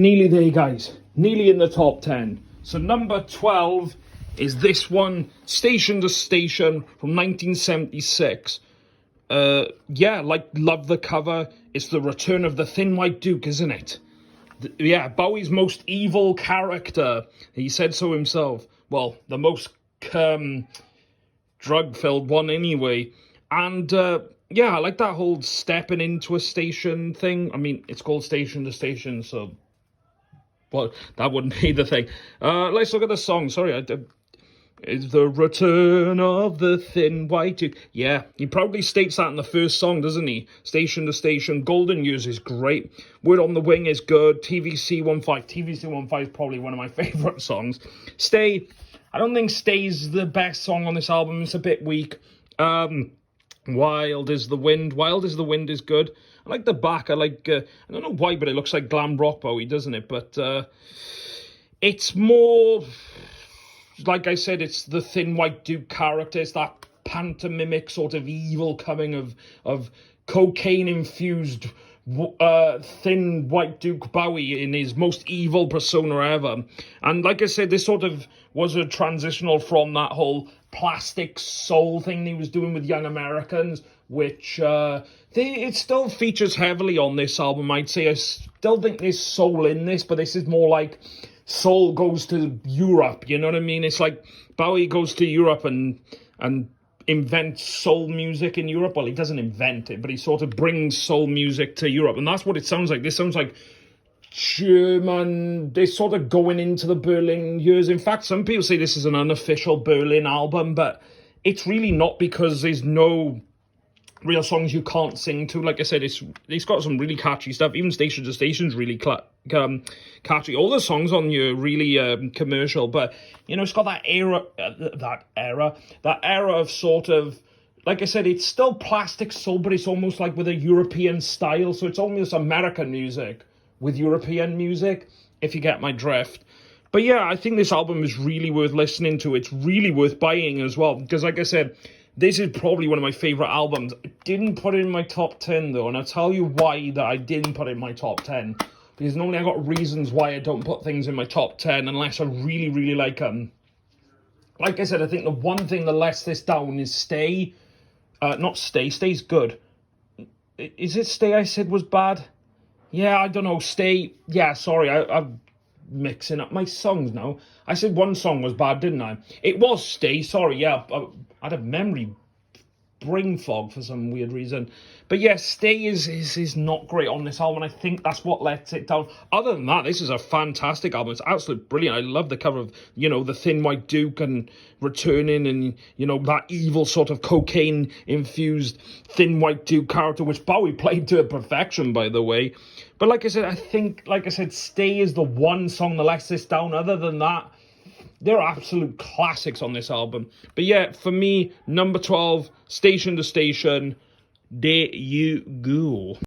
Nearly there, guys. Nearly in the top 10. So number 12 is this one, Station to Station from 1976. Yeah, like, love the cover. It's the return of the Thin White Duke, isn't it? Yeah, Bowie's most evil character. He said so himself. Well, the most drug-filled one anyway. And yeah, I like that whole stepping into a station thing. I mean, it's called Station to Station, so... well, that wouldn't be the thing. Let's look at the song. Sorry, it's the return of the Thin White Duke. Yeah, he probably states that in the first song, doesn't he? Station to Station. Golden Years is great. Word on the Wing is good. TVC 15. TVC 15 is probably one of my favourite songs. Stay. I don't think Stay's the best song on this album. It's a bit weak. Wild is the Wind. Wild is the Wind is good. I like the back. I like, I don't know why, but it looks like glam rock Bowie, doesn't it? But it's more, like I said, it's the Thin White Duke character. It's that pantomimic sort of evil coming of cocaine-infused Thin White Duke Bowie in his most evil persona ever. And like I said, this sort of was a transitional from that whole plastic soul thing he was doing with Young Americans, which it still features heavily on this album, I'd say. I still think there's soul in this, but this is more like soul goes to Europe, you know what I mean? It's like Bowie goes to Europe and invents soul music in Europe. Well, he doesn't invent it, but he sort of brings soul music to Europe, and that's what it sounds like. This sounds like German, they're sort of going into the Berlin years. In fact, some people say this is an unofficial Berlin album, but it's really not, because there's no real songs you can't sing to. Like I said, it's got some really catchy stuff. Even Station to Station's really catchy. All the songs on here are really commercial, but you know, it's got that era of sort of, like I said, it's still plastic soul, but it's almost like with a European style. So it's almost American music with European music, if you get my drift. But yeah, I think this album is really worth listening to. It's really worth buying as well, because like I said, this is probably one of my favourite albums. I didn't put it in my top 10 though, and I'll tell you why that I didn't put it in my top 10. Because normally I got reasons why I don't put things in my top 10 unless I really, really like them. Like I said, I think the one thing that lets this down is Stay. Not Stay. Stay's good. Is it Stay I said was bad? Yeah, I don't know. Stay. Yeah, sorry. I'm mixing up my songs now. I said one song was bad, didn't I? It was Stay. Sorry, yeah. I had a memory brain fog for some weird reason. But yeah, Stay is not great on this album. I think that's what lets it down. Other than that, this is a fantastic album. It's absolutely brilliant. I love the cover of, you know, the Thin White Duke and returning, and, you know, that evil sort of cocaine-infused Thin White Duke character, which Bowie played to perfection, by the way. But like I said, I think, like I said, Stay is the one song that lets this down. Other than that, there are absolute classics on this album. But yeah, for me, number 12, Station to Station, there you go.